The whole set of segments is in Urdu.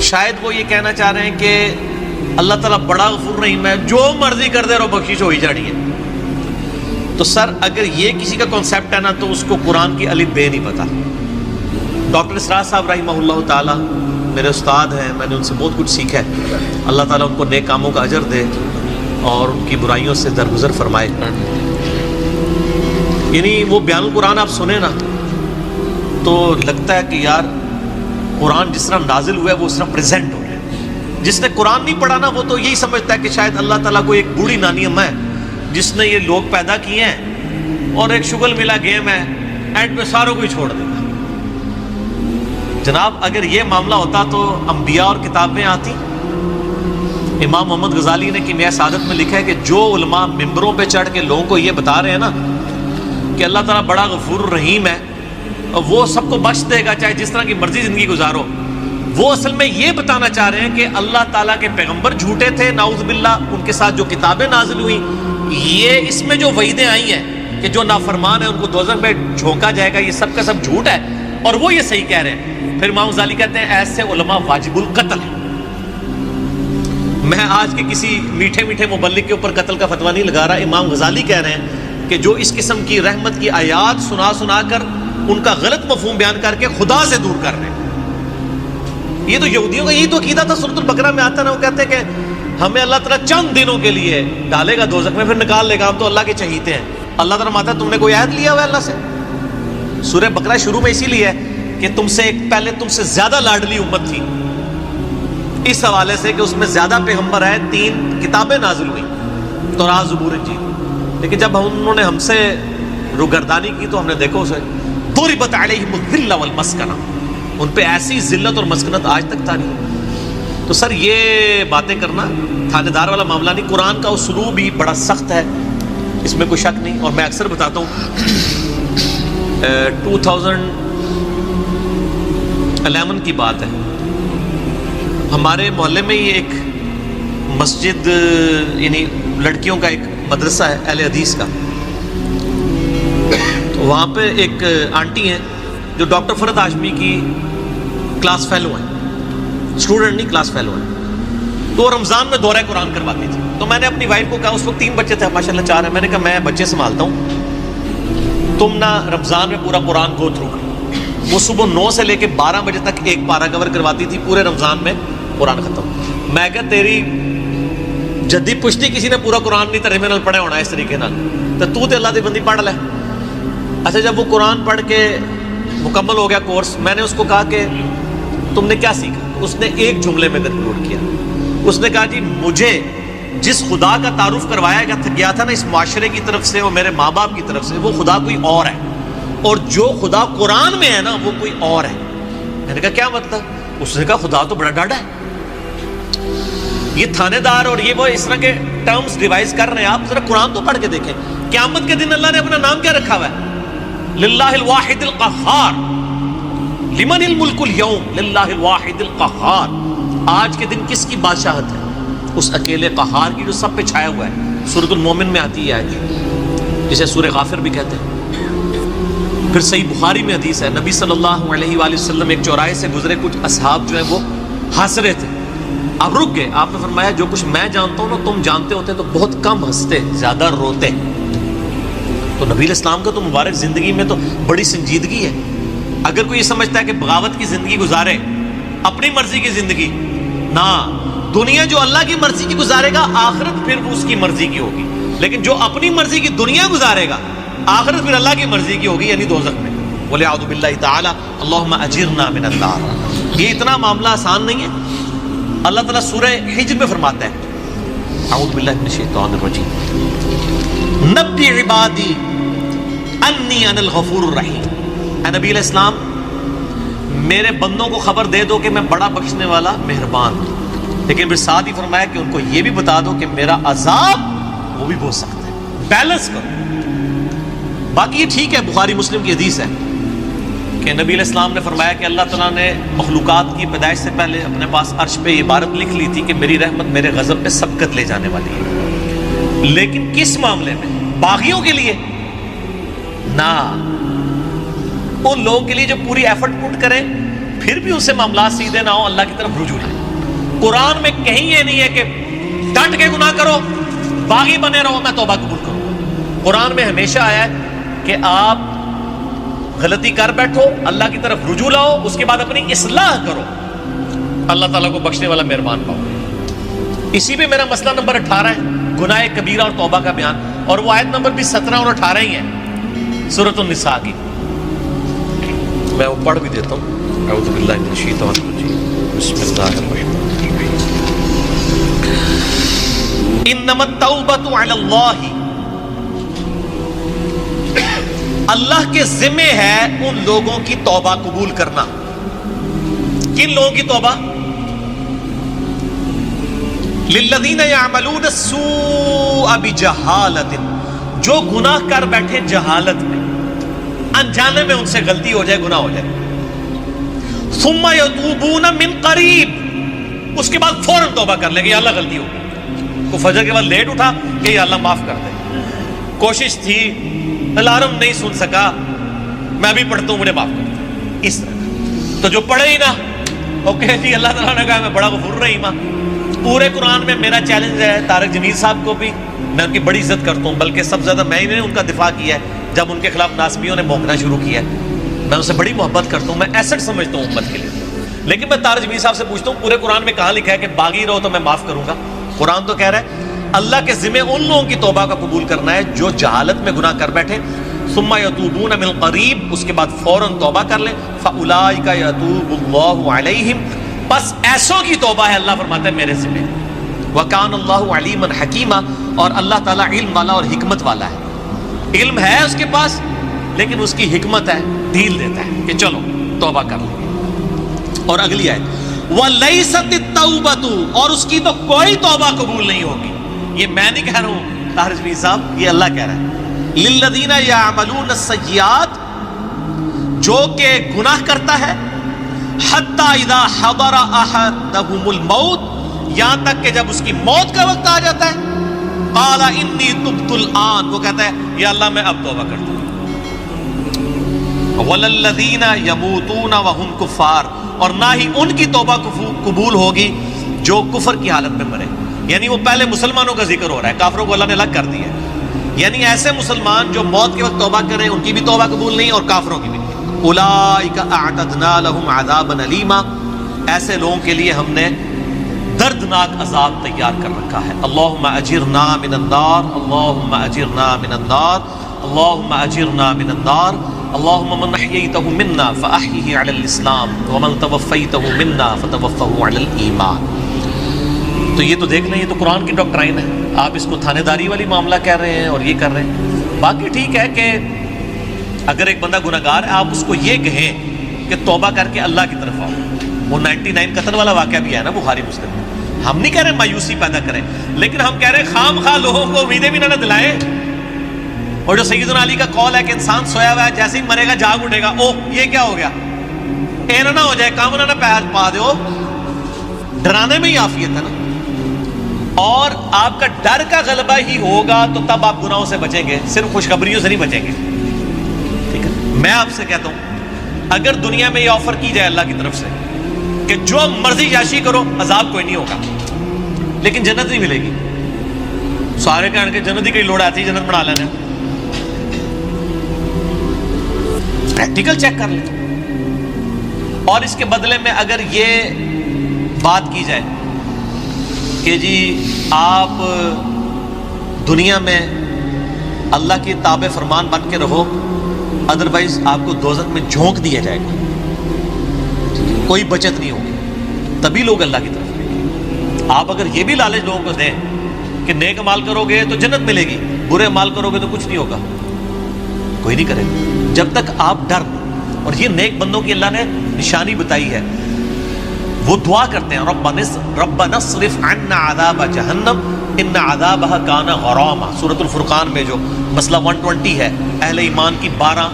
شاید وہ یہ کہنا چاہ رہے ہیں کہ اللہ تعالیٰ بڑا غفور رحیم ہے، جو مرضی کر دے رہو بخشش ہو ہی جانی ہے۔ تو سر اگر یہ کسی کا کانسیپٹ ہے نا تو اس کو قرآن کی الف بے نہیں پتا۔ ڈاکٹر اسرار صاحب رحمہ اللہ تعالیٰ میرے استاد ہیں، میں نے ان سے بہت کچھ سیکھا ہے، اللہ تعالیٰ ان کو نیک کاموں کا اجر دے اور ان کی برائیوں سے درگزر فرمائے۔ یعنی وہ بیان القرآن آپ سنیں نا تو لگتا ہے کہ یار قرآن جس طرح نازل ہوا ہے وہ اس طرح پریزنٹ ہو رہا ہے۔ جس نے قرآن نہیں پڑھا نا وہ تو یہی سمجھتا ہے کہ شاید اللہ تعالیٰ کو ایک بوڑھی نانی اماں ہے جس نے یہ لوگ پیدا کیے ہیں اور ایک شغل ملا گیم ہے، اینڈ میں ساروں کو ہی چھوڑ دے گا۔ جناب اگر یہ معاملہ ہوتا تو انبیاء اور کتابیں آتی۔ امام محمد غزالی نے کیمیاء سعادت میں لکھا ہے کہ جو علماء ممبروں پہ چڑھ کے لوگوں کو یہ بتا رہے ہیں نا کہ اللہ تعالیٰ بڑا غفور الرحیم ہے اور وہ سب کو بخش دے گا چاہے جس طرح کی مرضی زندگی گزارو، وہ اصل میں یہ بتانا چاہ رہے ہیں کہ اللہ تعالیٰ کے پیغمبر جھوٹے تھے نعوذ باللہ، ان کے ساتھ جو کتابیں نازل ہوئیں، یہ اس میں جو وعیدیں آئی ہیں کہ جو نافرمان ہیں ان کو دوزخ میں جھونکا جائے گا، یہ سب کا سب جھوٹ ہے اور وہ یہ صحیح کہہ رہے ہیں۔ پھر امام غزالی کہتے ہیں ایسے علماء واجب القتل ہیں۔ میں آج کے کسی میٹھے میٹھے مبلغ کے اوپر قتل کا فتویٰ نہیں لگا رہا، امام غزالی کہہ رہے ہیں کہ جو اس قسم کی رحمت کی آیات سنا کر ان کا غلط مفہوم بیان کر کے خدا سے دور کر رہے ہیں۔ یہ تو یہودیوں کا یہی تو عقیدہ تھا، سورۃ البقرہ میں آتا ہے نا، وہ کہتے ہیں کہ ہمیں اللہ تعالیٰ چند دنوں کے لیے ڈالے گا دوزخ میں پھر نکال لے گا، ہم تو اللہ کے چہیتے ہیں۔ اللہ تعالیٰ ماتا تم نے کوئی عہد لیا ہوا ہے اللہ سے؟ سورہ بقرہ شروع میں اسی لیے ہے کہ تم سے ایک پہلے تم سے زیادہ لاڈلی امت تھی، اس حوالے سے کہ اس میں زیادہ پیغمبر ہے، 3 کتابیں نازل ہوئی، تورات زبور انجیل، لیکن جب انہوں نے ہم سے روگردانی کی تو ہم نے دیکھو اسے ضربت علیہم الذلۃ والمسکنہ، ان پہ ایسی ذلت اور مسکنت آج تک تاری ہے۔ تو سر یہ باتیں کرنا تھانے دار والا معاملہ نہیں، قرآن کا اسلوب ہی بڑا سخت ہے، اس میں کوئی شک نہیں۔ اور میں اکثر بتاتا ہوں 2011 کی بات ہے، ہمارے محلے میں ہی ایک مسجد یعنی لڑکیوں کا ایک مدرسہ ہے اہل حدیث کا، تو وہاں پہ ایک آنٹی ہیں جو ڈاکٹر فرحت ہاشمی کی کلاس فیلو ہیں، اسٹوڈنٹ نہیں کلاس فیلو ہیں، تو رمضان میں دورہ قرآن کرواتی تھی۔ تو میں نے اپنی وائف کو کہا، اس وقت 3 بچے تھے ماشاءاللہ 4 ہیں، میں نے کہا میں بچے سنبھالتا ہوں، تم نہ رمضان میں پورا قرآن گو تھرو کرو۔ وہ صبح 9 سے لے کے 12 بجے تک ایک پارہ کور کرواتی تھی، پورے رمضان میں قرآن ختم۔ میں کہا تیری جدی پشتی کسی نے پورا قرآن نہیں ترجمے نال پڑھا ہونا اس طریقے نال، تو اللہ دی بندی پڑھ لے۔ اچھا جب وہ قرآن پڑھ کے مکمل ہو گیا کورس، میں نے اس کو کہا کہ تم نے کیا سیکھا؟ اس نے ایک جملے میں کنکلوڈ کیا، اس نے کہا جی مجھے جس خدا کا تعارف کروایا گیا تھا نا اس معاشرے کی طرف سے اور میرے ماں باپ کی طرف سے، وہ خدا کوئی اور ہے، اور جو خدا قرآن میں ہے نا وہ کوئی اور ہے۔ میں نے کہا کیا مطلب؟ اس نے کہا خدا تو بڑا ڈاڈا ہے۔ یہ تھانے دار اور یہ وہ اس طرح کے ٹرمز ریوائز کر رہے ہیں، آپ ذرا قرآن تو پڑھ کے دیکھیں۔ قیامت کے دن اللہ نے اپنا نام کیا رکھا ہوا ہے؟ للہ الواحد القہار، لمن الملک اليوم، للہ الواحد القہار۔ آج کے دن کس کی بادشاہت ہے؟ اس اکیلے قہار کی جو سب پہ چھایا ہوا ہے۔ سورۃ المومن میں آتی ہے آیت، جسے سورہ غافر بھی کہتے ہیں۔ پھر صحیح بخاری میں حدیث ہے، نبی صلی اللہ علیہ وآلہ وسلم ایک چوراہے سے گزرے، کچھ اصحاب جو ہیں وہ ہنس رہے تھے، آپ رک گئے، آپ نے فرمایا جو کچھ میں جانتا ہوں نا تم جانتے ہوتے تو بہت کم ہنستے، زیادہ روتے۔ تو نبی علیہ السلام کا تو مبارک زندگی میں تو بڑی سنجیدگی ہے۔ اگر کوئی یہ سمجھتا ہے کہ بغاوت کی زندگی گزارے، اپنی مرضی کی زندگی، نہ، دنیا جو اللہ کی مرضی کی گزارے گا آخرت پھر اس کی مرضی کی ہوگی، لیکن جو اپنی مرضی کی دنیا گزارے گا آخرت پھر اللہ کی مرضی کی ہوگی، یعنی دوزخ میں۔ وَلِعَوْذُ بِاللَّهِ تَعَالَى اللَّهُمَّ أَجِرْنَا مِنَ النَّارِ۔ یہ اتنا معاملہ آسان نہیں ہے۔ اللہ تعالیٰ سورہ حجر میں فرماتا ہے، اعوذ باللہ من الشیطان الرجیم، نبی عبادی انی انا الغفور الرحیم۔ اے نبی علیہ السلام میرے بندوں کو خبر دے دو کہ میں بڑا بخشنے والا مہربان ہوں، لیکن پھر ساتھ ہی فرمایا کہ ان کو یہ بھی بتا دو کہ میرا عذاب وہ بھی بہت سخت ہے۔ بیلنس کرو۔ باقی یہ ٹھیک ہے، بخاری مسلم کی حدیث ہے کہ نبی علیہ السلام نے فرمایا کہ اللہ تعالیٰ نے مخلوقات کی پیدائش سے پہلے اپنے پاس عرش پہ یہ عبارت لکھ لی تھی کہ میری رحمت میرے غضب پہ سبقت لے جانے والی ہے، لیکن کس معاملے میں؟ باغیوں کے لیے نہ، ان لوگوں کے لیے جو پوری ایفرٹ پٹ کریں، پھر بھی اس سے معاملات سیدھے نہ ہو، اللہ کی طرف رجوع لائیں۔ قرآن میں کہیں یہ نہیں ہے کہ ڈٹ کے گناہ کرو، باغی بنے رہو، میں توبہ قبول کروں گا۔ قرآن میں ہمیشہ آیا ہے کہ آپ غلطی کر بیٹھو، اللہ کی طرف رجوع لاؤ، اس کے بعد اپنی اصلاح کرو، اللہ تعالیٰ کو بخشنے والا مہربان پاؤ۔ اسی پہ میرا مسئلہ نمبر 18 ہے، گناہ کبیرہ اور توبہ کا بیان، اور وہ آیت نمبر بھی 17 اور 18 ہی ہے سورۃ النساء کی۔ میں وہ پڑھ بھی دیتا ہوں۔ اعوذ باللہ من الشیطان الرجیم، بسم اللہ الرحمن الرحیم۔ انما التوبۃ علی اللہ، اللہ کے ذمہ ہے ان لوگوں کی توبہ قبول کرنا۔ کن لوگوں کی توبہ؟ للذین یعملون السوء بجہالۃ، جو گناہ کر بیٹھے جہالت میں، انجانے میں ان سے غلطی ہو جائے، گناہ ہو جائے، ثم یتوبون من قریب، اس کے بعد فوراً توبہ کر لے کہ یا اللہ غلطی ہو گئی، کو فجر کے بعد لیٹ اٹھا کہ یا اللہ معاف کر دے، کوشش تھی، الارم نہیں سن سکا، میں ابھی پڑھتا ہوں، مجھے معاف کر دے، اس طرح کا۔ تو جو پڑھے ہی نہ، اوکے جی اللہ تعالیٰ نے کہا میں بڑا غفور رحیم ہوں۔ پورے قرآن میں میرا چیلنج ہے طارق جمیل صاحب کو بھی، میں ان کی بڑی عزت کرتا ہوں، بلکہ سب سے زیادہ میں نے ان کا دفاع کیا ہے جب ان کے خلاف ناسبیوں نے بھونکنا شروع کیا ہے۔ میں ان سے بڑی محبت کرتا ہوں، میں ایسٹ سمجھتا ہوں امت کے لیے، لیکن میں طارق جمیل صاحب سے پوچھتا ہوں پورے قرآن میں کہاں لکھا ہے کہ باغی رہو تو میں معاف کروں گا؟ قرآن تو کہہ رہا ہے اللہ کے ذمہ ان لوگوں کی توبہ کا قبول کرنا ہے جو جہالت میں گناہ کر بیٹھے، ثم یتوبون من قریب، اس کے بعد فوراً توبہ کر لیں، فاولئک یتوب اللہ علیہم، بس ایسوں کی توبہ ہے، اللہ فرماتا ہے میرے ذمہ۔ وکان اللہ علیما حکیما، اور اللہ تعالیٰ علم والا اور حکمت والا ہے، علم ہے اس کے پاس لیکن اس کی حکمت ہے، ڈھیل دیتا ہے کہ چلو توبہ کر لیں۔ اور اگلی آیت، وَلَيْسَتِ التَّوْبَةُ، اور اس کی تو کوئی توبہ قبول نہیں ہوگی، یہ میں نہیں کہہ رہا ہوں طاہر جمیل صاحب، یہ اللہ کہہ رہا ہے، لِلَّذِينَ يَعْمَلُونَ السَّيِّئَاتِ، جو کہ گناہ کرتا ہے، حَتَّى إِذَا حَضَرَ أَحَدَهُمُ الْمَوْتُ، یہاں تک کہ جب اس کی موت کا وقت آ جاتا ہے، قَالَ إِنِّي تُبْتُ الْآن، وہ کہتا ہے یا اللہ میں اب توبہ کرتا ہوں۔ وَلَلَّذِينَ يَمُوتُونَ وَهُمْ كُفَّارٌ، اور نہ ہی ان کی توبہ قبول ہوگی جو کفر کی حالت میں مرے، یعنی وہ پہلے مسلمانوں کا ذکر ہو رہا ہے، کافروں کو اللہ نے الگ کر دیا ہے، یعنی ایسے مسلمان جو موت کے وقت توبہ کریں ان کی بھی توبہ قبول نہیں اور کافروں کی بھی۔ اولئک اعتدنا لهم عذابا الیما، ایسے لوگوں کے لیے ہم نے دردناک عذاب تیار کر رکھا ہے۔ اللہم اجرنا من النار، اللہم اجرنا من النار، اللہم اجرنا من النار، اللہم من احییتہ منا فاحیہ علی الاسلام ومن توفیتہ منا فتوفہ علی الایمان۔ تو یہ تو دیکھ لیں، یہ تو قرآن کی ڈاکٹرائن ہے، آپ اس کو تھانے داری والی معاملہ کہہ رہے ہیں اور یہ کر رہے ہیں۔ باقی ٹھیک ہے کہ اگر ایک بندہ گناہ گار ہے آپ اس کو یہ کہیں کہ توبہ کر کے اللہ کی طرف آؤ، وہ 99 قتل والا واقعہ بھی ہے نا بخاری مسلم میں، ہم نہیں کہہ رہے مایوسی پیدا کریں، لیکن ہم کہہ رہے ہیں خام خواہ لوگوں کو امیدیں بھی نہ دلائیں۔ اور جو سیدنا علی کا قول ہے کہ انسان سویا ہوا ہے جیسے ہی مرے گا جاگ اٹھے گا، اوہ یہ کیا ہو گیا، اے نہ ہو جائے کام نہ پیر پا دو، ڈرانے میں ہی عافیت ہے نا۔ اور آپ کا ڈر کا غلبہ ہی ہوگا تو تب آپ گناہوں سے بچیں گے، صرف خوشخبریوں سے نہیں بچیں گے، ٹھیک ہے۔ میں آپ سے کہتا ہوں اگر دنیا میں یہ آفر کی جائے اللہ کی طرف سے کہ جو مرضی یاشی کرو عذاب کوئی نہیں ہوگا لیکن جنت نہیں ملے گی، سارے کہنے کے جنت ہی کئی لوڑ آتی ہے جنت بنا لینا، پریکٹیکل چیک کر لیں۔ اور اس کے بدلے میں اگر یہ بات کی جائے کہ جی آپ دنیا میں اللہ کی تابع فرمان بن کے رہو، ادروائز آپ کو دوزخ میں جھونک دیا جائے گا، کوئی بچت نہیں ہوگی، تبھی لوگ اللہ کی طرف لیں گے۔ آپ اگر یہ بھی لالچ لوگوں کو دیں کہ نیک مال کرو گے تو جنت ملے گی، برے مال کرو گے تو کچھ نہیں ہوگا، کوئی نہیں کرے گا جب تک آپ ڈر۔ اور یہ نیک بندوں کی اللہ نے نشانی بتائی ہے، وہ دعا کرتے ہیں ربنا اصرف عنا عذاب جہنم ان عذابها کان غراما، سورۃ الفرقان میں جو مسئلہ 120 ہے، اہل ایمان کی 12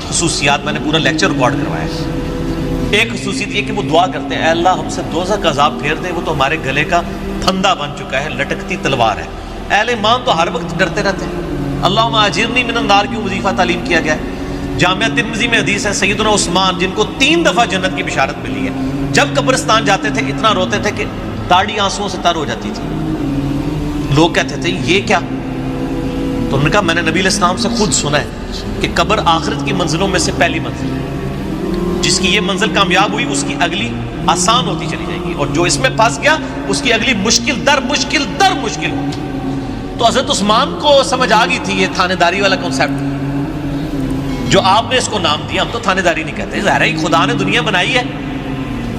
خصوصیات، میں نے پورا لیکچر ریکارڈ کروایا ہے۔ ایک خصوصیت یہ کہ وہ دعا کرتے ہیں اے اللہ ہم سے دوزخ کا عذاب پھیر دے، وہ تو ہمارے گلے کا پھندا بن چکا ہے، لٹکتی تلوار ہے۔ اہل ایمان تو ہر وقت ڈرتے رہتے ہیں۔ اللہم اجرنی من النار کیوں وظیفہ تعلیم کیا گیا ہے؟ جامعہ ترمذی میں حدیث ہے سیدنا عثمان جن کو 3 دفعہ جنت کی بشارت ملی ہے، جب قبرستان جاتے تھے اتنا روتے تھے کہ داڑھی آنسوؤں سے تر ہو جاتی تھی۔ لوگ کہتے تھے یہ کیا؟ تو انہوں نے کہا میں نے نبی علیہ السلام سے خود سنا ہے کہ قبر آخرت کی منزلوں میں سے پہلی منزل ہے، جس کی یہ منزل کامیاب ہوئی اس کی اگلی آسان ہوتی چلی جائے گی، اور جو اس میں پھنس گیا اس کی اگلی مشکل در مشکل ہوگی۔ تو حضرت عثمان کو سمجھ آ گئی تھی یہ تھانے داری والا کنسیپٹ جو آپ نے اس کو نام دیا۔ ہم تو تھانے داری نہیں کہتے، ظاہر ہے خدا نے دنیا بنائی ہے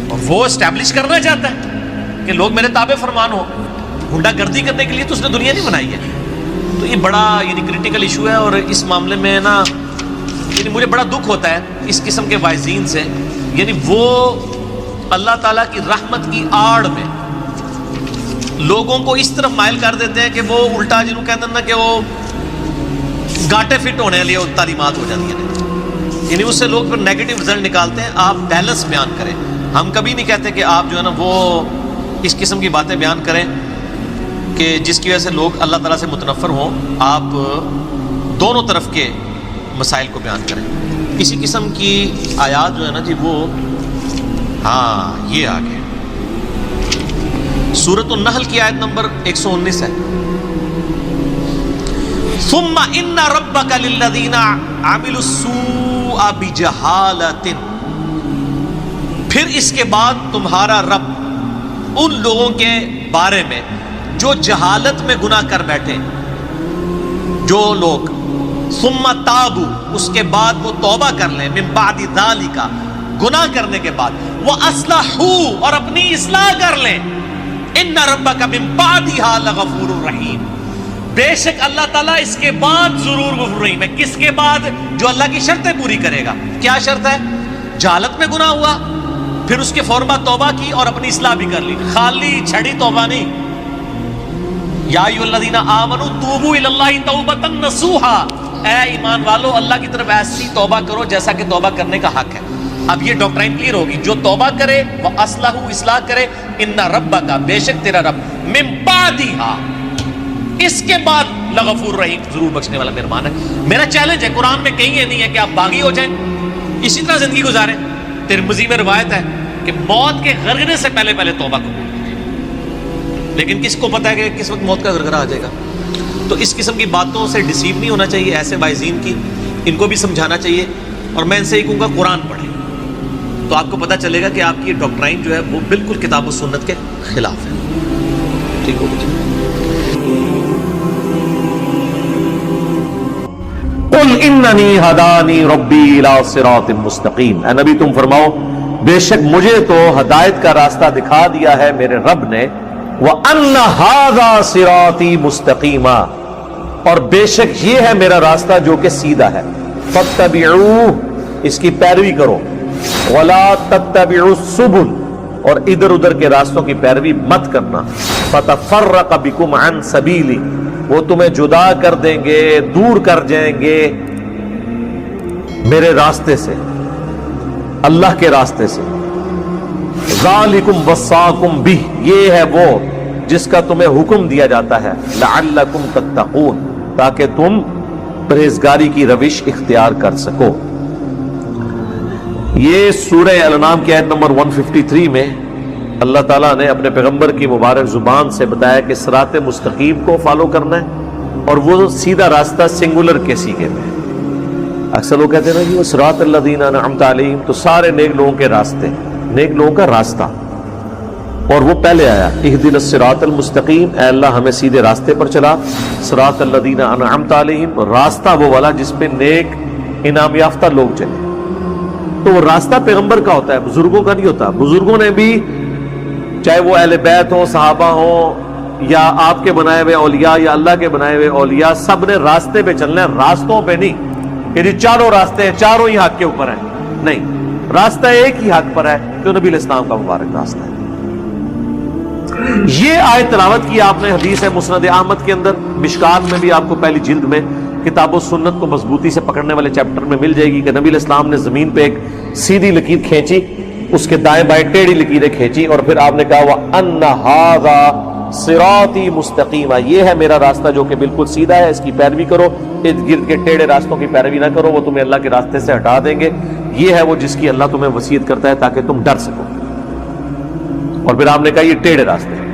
اور وہ اسٹیبلش کرنا چاہتا ہے کہ لوگ میرے تابع فرمان ہو، گنڈا گردی کرنے کے لیے تو اس نے دنیا نہیں بنائی ہے۔ تو یہ بڑا کریٹیکل ایشو ہے، اور اس معاملے میں نا مجھے بڑا دکھ ہوتا ہے اس قسم کے واعظین سے، وہ اللہ تعالیٰ کی رحمت کی آڑ میں لوگوں کو اس طرف مائل کر دیتے ہیں کہ وہ الٹا جنہوں کہتے ہیں نا کہ وہ گاٹے فٹ ہونے والی تعلیمات ہو جاتی ہیں، اس سے لوگ پھر نیگیٹو رزلٹ نکالتے ہیں۔ آپ بیلنس بیان کریں، ہم کبھی نہیں کہتے کہ آپ جو ہے نا وہ اس قسم کی باتیں بیان کریں کہ جس کی وجہ سے لوگ اللہ تعالیٰ سے متنفر ہوں۔ آپ دونوں طرف کے مسائل کو بیان کریں۔ اسی قسم کی آیات جو ہے نا وہ یہ آگے سورۃ النحل کی آیت نمبر 119 ہے، ثم ان ربک للذین عملوا السوء بجہالۃ، پھر اس کے بعد تمہارا رب ان لوگوں کے بارے میں جو جہالت میں گناہ کر بیٹھے، جو لوگ ثم تابوا، اس کے بعد وہ توبہ کر لیں، من بعد ذالک، گناہ کرنے کے بعد، واصلحوا، اور اپنی اصلاح کر لیں، ان ربک من بعدها لغفور رحیم، بے شک اللہ تعالیٰ اس کے بعد ضرور غفور رحیم ہے۔ کس کے بعد؟ جو اللہ کی شرطیں پوری کرے گا۔ کیا شرط ہے؟ جہالت میں گناہ ہوا، پھر اس کے فوراً بعد توبہ کی اور اپنی اصلاح بھی کر لی، خالی چھڑی توبہ نہیں۔ یا ایھا الذین آمنوا توبوا الی اللہ توبۃ نصوحا، اے ایمان والو اللہ کی طرف ایسی توبہ کرو جیسا کہ توبہ کرنے کا حق ہے۔ اب یہ ڈاکٹرائن کلیئر ہوگی، جو توبہ کرے وہ اصلاح کرے، ان ربک، بے شک تیرا رب، من بعدها، اس کے بعد لغفور رحیم، ضرور بخشنے والا مہربان ہے۔ میرا چیلنج ہے، قرآن میں کہیں یہ نہیں ہے کہ آپ باغی ہو جائیں اسی طرح زندگی گزاریں۔ ترمذی میں روایت ہے کہ موت کے غرغرے سے پہلے توبہ کرو، لیکن کس کو پتہ ہے کہ کس وقت موت کا غرغرہ آ جائے گا؟ تو اس قسم کی باتوں سے ڈسیو نہیں ہونا چاہیے ایسے واعظین کی، ان کو بھی سمجھانا چاہیے، اور میں ان سے یہ کہوں گا قرآن پڑھیں تو آپ کو پتہ چلے گا کہ آپ کی ڈاکٹرائن جو ہے وہ بالکل کتاب و سنت کے خلاف ہے۔ ٹھیک ہو گیا؟ قل اننی ہدانی ربی الی صراط مستقیم، اے نبی تم فرماؤ بے شک مجھے تو ہدایت کا راستہ دکھا دیا ہے میرے رب نے، وَأَنَّ هَذَا صِرَاطِي مُسْتَقِيمًا، اور بے شک یہ ہے میرا راستہ جو کہ سیدھا ہے، فَاتَّبِعُوهُ، اس کی پیروی کرو، وَلَا تَتَّبِعُوا السُّبُلَ، اور ادھر ادھر کے راستوں کی پیروی مت کرنا، فَتَفَرَّقَ بِكُمْ عَنْ سَبِيلِي، وہ تمہیں جدا کر دیں گے، دور کر جائیں گے میرے راستے سے، اللہ کے راستے سے۔ ذالکم وصاکم بہ، یہ ہے وہ جس کا تمہیں حکم دیا جاتا ہے، لعلکم تتقون، تاکہ تم پرہیزگاری کی روش اختیار کر سکو۔ یہ سورہ الانعام کی آیت نمبر 153 میں اللہ تعالیٰ نے اپنے پیغمبر کی مبارک زبان سے بتایا کہ صراط مستقیم کو فالو کرنا ہے، اور وہ سیدھا راستہ سنگولر کے سیغے میں۔ اکثر لوگ کہتے ہیں نا کہ وہ صراط الذین انعمت علیہم، تو سارے نیک لوگوں کے راستے، نیک لوگوں کا راستہ، اور وہ پہلے آیا اہدنا الصراط المستقیم، اے اللہ ہمیں سیدھے راستے پر چلا، صراط الذین انعمت علیہم، راستہ وہ والا جس پہ نیک انعام یافتہ لوگ چلے۔ تو وہ راستہ پیغمبر کا ہوتا ہے، بزرگوں کا نہیں ہوتا۔ بزرگوں نے بھی، چاہے وہ اہل بیت ہوں، صحابہ ہوں، یا آپ کے بنائے ہوئے اولیاء یا اللہ کے بنائے ہوئے اولیاء، سب نے راستے پہ چلنا ہے، راستوں پہ نہیں کہ جی چاروں راستے ہیں، چاروں ہی حق کے اوپر ہیں، نہیں، راستہ ایک ہی حق پر ہے جو نبی علیہ السلام کا مبارک راستہ ہے۔ یہ آیت تلاوت کی آپ نے، حدیث ہے مسند احمد کے اندر، مشکات میں بھی آپ کو پہلی جلد میں کتاب و سنت کو مضبوطی سے پکڑنے والے چیپٹر میں مل جائے گی کہ نبی علیہ السلام نے زمین پہ ایک سیدھی لکیر کھینچی، اس کے دائیں بائیں ٹیڑھی لکیریں کھینچی، اور پھر آپ نے کہا وَأَنَّ هَذَا صراطی مستقیما، یہ ہے میرا راستہ جو کہ بالکل سیدھا ہے، اس کی پیروی کرو، ارد گرد کے ٹیڑھے راستوں کی پیروی نہ کرو، وہ تمہیں اللہ کے راستے سے ہٹا دیں گے۔ یہ ہے وہ جس کی اللہ تمہیں وصیت کرتا ہے تاکہ تم ڈر سکو۔ اور پھر آپ نے کہا یہ ٹیڑھے راستے ہیں۔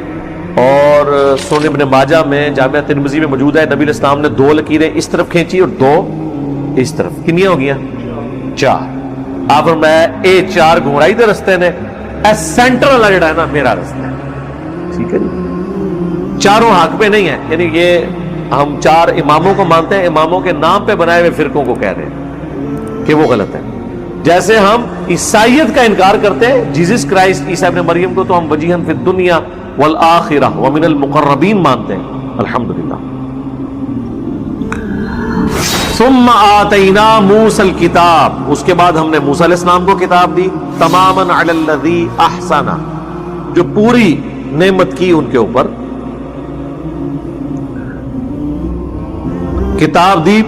اور سنن ابن ماجہ میں، جامعہ ترمذی میں موجود ہے، نبی علیہ السلام نے 2 لکیریں اس طرف کھینچی اور 2 اس طرف، کنیاں ہو گیا 4۔ آپ فرمایا اے 4 گھمرائی دے رستے نے، اے سینٹر والا جڑا ہے نا میرا رستہ ہے، ٹھیک ہے جی، چاروں حق پہ نہیں ہے۔ یعنی یہ ہم 4 اماموں کو مانتے ہیں، اماموں کے نام پہ بنائے ہوئے فرقوں کو کہہ رہے ہیں کہ وہ غلط ہے۔ جیسے ہم عیسائیت کا انکار کرتے ہیں، جیزس کرائسٹ عیسیٰ ابن مریم کو تو ہم وجیہن فی الدنیا والآخرہ ومن المقربین مانتے ہیں، الحمدللہ۔ ثم آتینا موسیٰ الکتاب، اس کے بعد ہم نے موسیٰ علیہ السلام کو کتاب دی، تماما علی الذی احسن، جو پوری نعمت کی ان کے اوپر، کتاب دی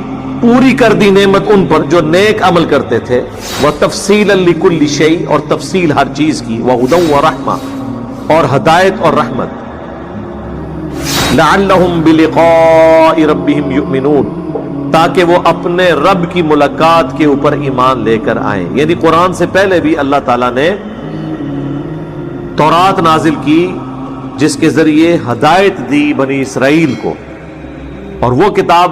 پوری کر دی نعمت ان پر جو نیک عمل کرتے تھے، وَتَفْصِيلًا لِكُلِّ شَيْءٍ، اور تفصیل ہر چیز کی، وَهُدًى وَرَحْمَةً، اور ہدایت اور رحمت، لَعَلَّهُمْ بِلِقَاءِ رَبِّهِمْ يُؤْمِنُونَ، تاکہ وہ اپنے رب کی ملاقات کے اوپر ایمان لے کر آئیں۔ یعنی قرآن سے پہلے بھی اللہ تعالیٰ نے تورات نازل کی جس کے ذریعے ہدایت دی بنی اسرائیل کو، اور وہ کتاب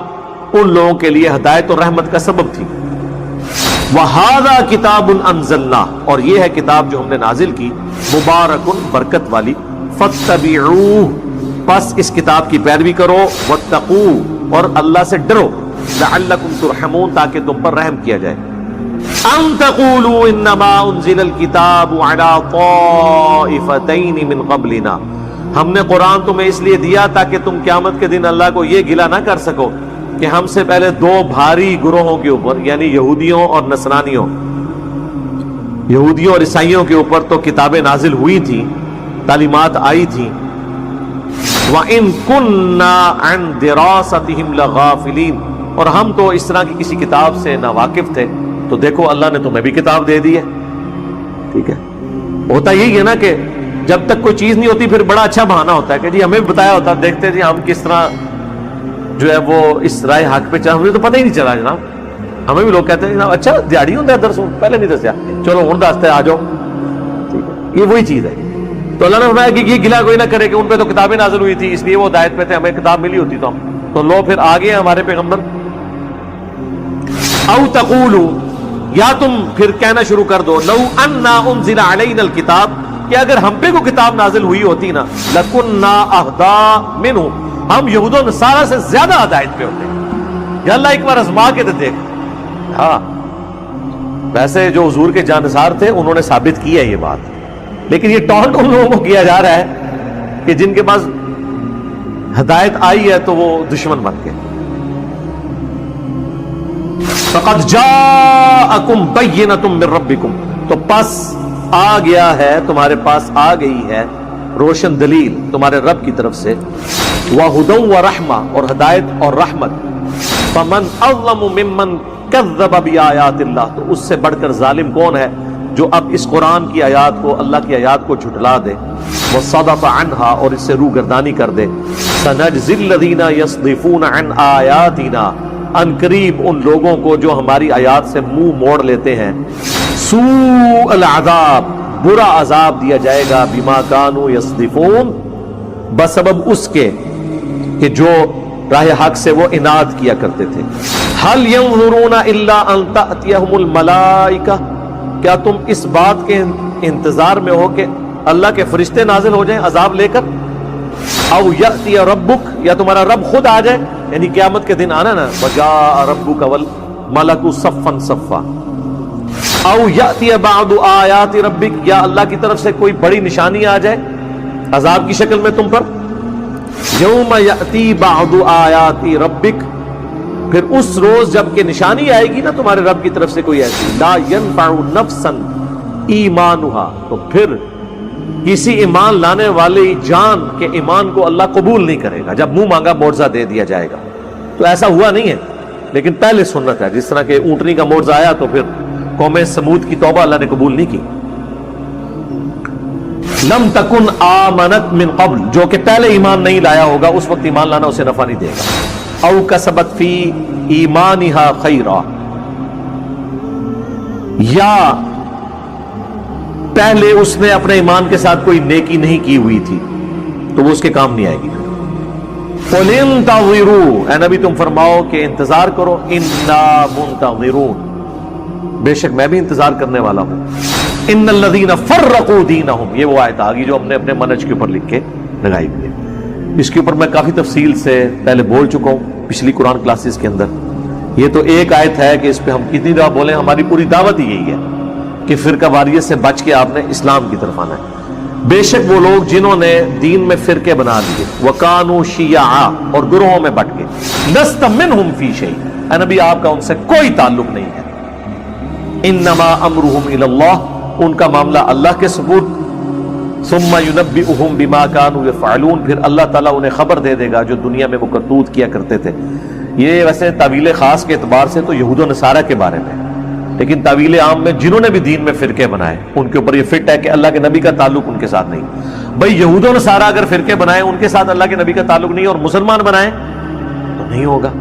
ان لوگوں کے لیے ہدایت اور رحمت کا سبب تھی۔ وَهَذَا كِتَابٌ أَنزَلْنَاهُ، اور یہ ہے کتاب جو ہم نے نازل کی، مبارکن، برکت والی، فَاتَّبِعُوهُ، پس اس کتاب کی پیروی کرو، وَاتَّقُوهُ، اور اللہ سے ڈرو، لَعَلَّكُمْ تُرْحَمُونَ، تاکہ تم پر رحم کیا جائے۔ أَن تَقُولُوا إِنَّمَا أُنزِلَ الْكِتَابُ عَلَى طَائِفَتَيْنِ مِن قَبْلِنَا، ہم نے قرآن تمہیں اس لیے دیا تاکہ تم قیامت کے دن اللہ کو یہ گلہ نہ کر سکو کہ ہم سے پہلے 2 بھاری گروہوں کے اوپر، یعنی یہودیوں اور نصرانیوں، یہودیوں اور عیسائیوں کے اوپر تو کتابیں نازل ہوئی تھیں، تعلیمات آئی تھیں، وَإِن كُنَّا عَن دِرَاسَتِهِمْ لَغَافِلِينَ، اور ہم تو اس طرح کی کسی کتاب سے ناواقف تھے، تو دیکھو اللہ نے تمہیں بھی کتاب دے دی ہے، ٹھیک ہے۔ ہوتا یہی ہے نا کہ جب تک کوئی چیز نہیں ہوتی پھر بڑا اچھا بہانہ ہوتا ہے کہ جی ہمیں بھی بتایا ہوتا، دیکھتے جی ہم کس طرح جو ہے وہ اس رائے حق پہ چل، ہمیں تو پتہ ہی نہیں چلا جناب۔ ہمیں بھی لوگ کہتے ہیں جناب اچھا دیہڑی ہوں درس پہلے نہیں دسیا، چلو ہوں دستے آ جاؤ، ٹھیک ہے، یہ وہی چیز ہے۔ تو اللہ نے فرمایا کہ یہ گلا کوئی نہ کرے کہ ان پہ تو کتابیں نازل ہوئی تھی اس لیے وہ ہدایت پہ تھے، ہمیں کتاب ملی ہوتی تو لو پھر آگے ہیں ہمارے پیغمبر۔ او تقولوا، یا تم پھر کہنا شروع کر دو، لو انا انزل علینا الکتاب، کہ اگر ہم پہ کو کتاب نازل ہوئی ہوتی نا، لکننا اہدی منہ، ہم یہود و نصارہ سے زیادہ ہدایت پہ ہوتے ہیں۔ یا اللہ ایک بار آزما کے دیکھ۔ ہاں ویسے جو حضور کے جانثار تھے انہوں نے ثابت کی ہے یہ بات، لیکن یہ ٹونٹ ان لوگوں کو کیا جا رہا ہے کہ جن کے پاس ہدایت آئی ہے تو وہ دشمن بن گئے۔ فقد جاءکم بینۃ من ربکم، تو پس آ گیا ہے تمہارے پاس، آ گئی ہے روشن دلیل تمہارے رب کی طرف سے، وَہُدًى وَرَحْمَةً، اور ہدایت اور رحمت۔ فَمَنْ أَظْلَمُ مِمَّنْ كَذَّبَ بِآيَاتِ اللَّهِ، تو اس سے بڑھ کر ظالم کون ہے جو اب اس قرآن کی آیات کو، اللہ کی آیات کو جھٹلا دے، وَصَدَفَ عَنْهَا، اور اس سے روگردانی کر دے۔ سَنَجْزِي الَّذِينَ يَصْدِفُونَ عَنْ آيَاتِنَا، ان قریب ان لوگوں کو جو ہماری آیات سے منہ موڑ لیتے ہیں، سوء العذاب، برا عذاب دیا جائے گا، بما كانوا يصدفون، بسبب اس کے کہ جو راہ حق سے وہ اناد کیا کرتے تھے۔ هل ينظرون الا ان تأتيهم الملائکہ، کیا تم اس بات کے انتظار میں ہو کہ اللہ کے فرشتے نازل ہو جائیں عذاب لے کر؟ او یأتی ربک، یا تمہارا رب خود آ جائے، یعنی قیامت کے دن آنا نا، وجاء ربک والملک صفا صفا۔ او یأتی بعض آیات ربک، یا اللہ کی طرف سے کوئی بڑی نشانی آ جائے عذاب کی شکل میں تم پر۔ یوم یأتی بعض آیات ربک، پھر اس روز جب کہ نشانی آئے گی نا تمہارے رب کی طرف سے کوئی ایسی، لا ينفع نفسا ایمانہا، تو پھر کسی ایمان لانے والی جان کے ایمان کو اللہ قبول نہیں کرے گا جب منہ مانگا معجزہ دے دیا جائے گا۔ تو ایسا ہوا نہیں ہے، لیکن پہلے سنت ہے، جس طرح کہ اونٹنی کا معجزہ آیا تو پھر قوم سمود کی توبہ اللہ نے قبول نہیں کی۔ لم تکن آمنت من قبل، جو کہ پہلے ایمان نہیں لایا ہوگا اس وقت ایمان لانا اسے نفع نہیں دے گا. او کسبت فی ایمانہا خیرا، یا پہلے اس نے اپنے ایمان کے ساتھ کوئی نیکی نہیں کی ہوئی تھی تو وہ اس کے کام نہیں آئے گی. قُلْ انتظروا، اے نبی تم فرماؤ کہ انتظار کرو، انا منتظرون، بے شک میں بھی انتظار کرنے والا ہوں. ان الذین فرقوا دینہم، یہ وہ آیت آگی جو ہم نے اپنے منہج کے اوپر لکھ کے لگائی ہوئی ہے. اس کے اوپر میں کافی تفصیل سے پہلے بول چکا ہوں پچھلی قرآن کلاسز کے اندر. یہ تو ایک آیت ہے کہ اس پہ ہم کتنی دفعہ بولیں، ہماری پوری دعوت ہی یہی ہے کہ فرقہ واریت سے بچ کے آپ نے اسلام کی طرف آنا ہے. بے شک وہ لوگ جنہوں نے دین میں فرقے بنا لیے، وَكَانُوا شِيَعًا، اور گروہوں میں بٹ گئے. لَسْتَ مِنْهُمْ فِي شَيْءٍ، اے نبی آپ کا ان سے کوئی تعلق نہیں ہے. اِنَّمَا أَمْرُهُمْ إِلَى اللَّهِ، ان کا معاملہ اللہ کے سپرد. ثُمَّ يُنَبِّئُهُم بِمَا كَانُوا يَفْعَلُونَ، پھر اللہ تعالیٰ انہیں خبر دے دے گا جو دنیا میں وہ کرتوت کیا کرتے تھے. یہ ویسے تعویل خاص کے اعتبار سے تو یہود و نصارہ کے بارے میں، لیکن تعویل عام میں جنہوں نے بھی دین میں فرقے بنائے ان کے اوپر یہ فٹ ہے کہ اللہ کے نبی کا تعلق ان کے ساتھ نہیں. بھائی یہود و نصارہ اگر فرقے بنائے ان کے ساتھ اللہ کے نبی کا تعلق نہیں، اور مسلمان بنائے تو نہیں ہوگا.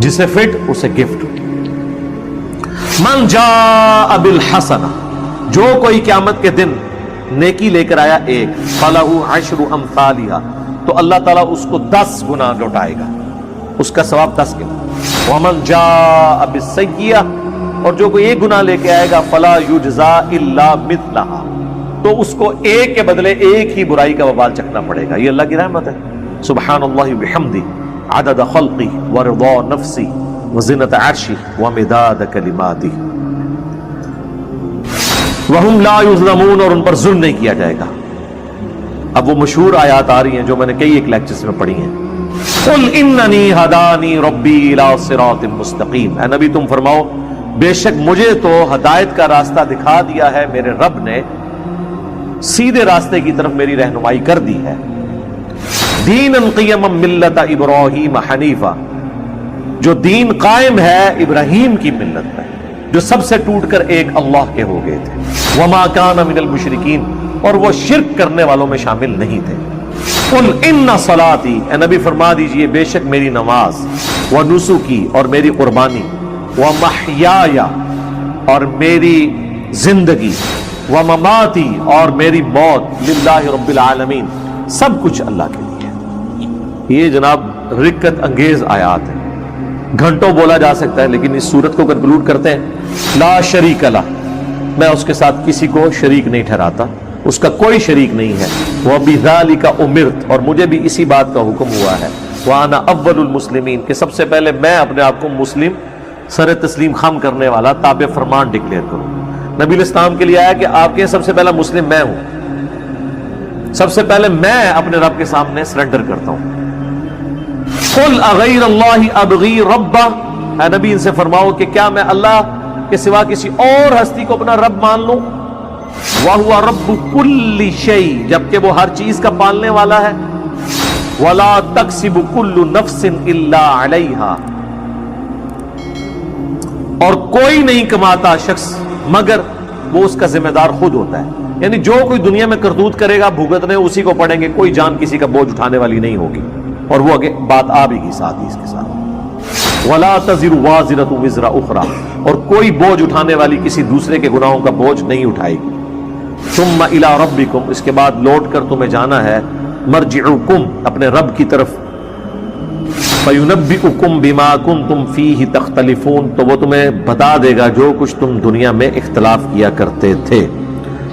جسے فٹ اسے گفٹ. من جاء بالحسنہ، جو کوئی قیامت کے دن نیکی لے کر آیا ایک، فلہ عشر امثالھا، تو اللہ تعالیٰ اس کو 10 گنا لوٹائے گا، اس کا ثواب 10 گنا. ومن جاء بالسیئہ، اور جو کوئی ایک گناہ لے کے آئے گا، فلا یجزا الا مثلھا، تو اس کو ایک کے بدلے ایک ہی برائی کا وبال چکنا پڑے گا. یہ اللہ کی رحمت ہے. سبحان اللہ بحمدہ عدد خلقہ ورضا نفسہ وزنۃ عرشہ ومداد کلماتہ وہم لا یظلمون، اور ان پر ظلم نہیں کیا جائے گا. اب وہ مشہور آیات آ رہی ہیں جو میں نے کئی ایک لیکچرز میں پڑھی ہیں. قل اننی ہدانی ربی الی صراط مستقیم، اے نبی تم فرماؤ بے شک مجھے تو ہدایت کا راستہ دکھا دیا ہے میرے رب نے، سیدھے راستے کی طرف میری رہنمائی کر دی ہے. دینا قیما ملت ابراہیم حنیفا، جو دین قائم ہے ابراہیم کی ملت پہ، جو سب سے ٹوٹ کر ایک اللہ کے ہو گئے تھے. وما کان من المشرکین، اور وہ شرک کرنے والوں میں شامل نہیں تھے. قل ان صلاتی، اے نبی فرما دیجئے بے شک میری نماز، ونسکی، اور میری قربانی، ومحیای، اور میری زندگی، ومماتی، اور میری موت، للہ رب العالمین، سب کچھ اللہ کے لیے. یہ جناب رکت انگیز آیات ہیں، گھنٹوں بولا جا سکتا ہے، لیکن اس صورت کو کنکلوڈ کرتے ہیں لا شریک لہ، میں اس کے ساتھ کسی کو شریک نہیں ٹھہراتا، اس کا کوئی شریک نہیں ہے. وَبِذَلِكَ أُمِرْتُ، اور مجھے بھی اسی بات کا حکم ہوا ہے. وَأَنَا أَوَّلُ الْمُسْلِمِينَ، کہ سب سے پہلے میں اپنے آپ کو مسلم، سر تسلیم خم کرنے والا، تابع فرمان ڈکلیئر کروں. نبی الاسلام کے لیے آیا کہ آپ کے سب سے پہلا مسلم میں ہوں، سب سے پہلے میں اپنے رب کے سامنے سرنڈر کرتا ہوں. قُلْ أَغَيْرَ اللَّهِ أَبْغِي رَبًّا، اے نبی ان سے فرماؤ کہ کیا میں اللہ کے سوا کسی اور ہستی کو اپنا رب مان لوں. وَهُوَ رَبُّ كُلِّ شَيْءٍ، جبکہ وہ ہر چیز کا پالنے والا ہے. وَلَا تَكْسِبُ كُلُّ نَفْسٍ إِلَّا عَلَيْهَا، اور کوئی نہیں کماتا شخص مگر وہ اس کا ذمہ دار خود ہوتا ہے. یعنی جو کوئی دنیا میں کرتوت کرے گا بھگتنے اسی کو پڑیں گے، کوئی جان کسی کا بوجھ اٹھانے والی نہیں ہوگی. اور وہ آگے بات آ بھی گی ساتھ ہی اس کے ساتھ. وَلَا تَزِرُ وَازِرَةٌ وِزْرَ أُخْرَىٰ، اور کوئی بوجھ اٹھانے والی کسی دوسرے کے گناہوں کا بوجھ نہیں اٹھائے گی. ثُمَّ إِلَىٰ رَبِّكُمْ، اس کے بعد لوٹ کر تمہیں جانا ہے، مرجعکم، اپنے رب کی طرف. فَيُنَبِّئُكُمْ بِمَا كُنْتُمْ فِيهِ تَخْتَلِفُونَ، تو وہ تمہیں بتا دے گا جو کچھ تم دنیا میں اختلاف کیا کرتے تھے.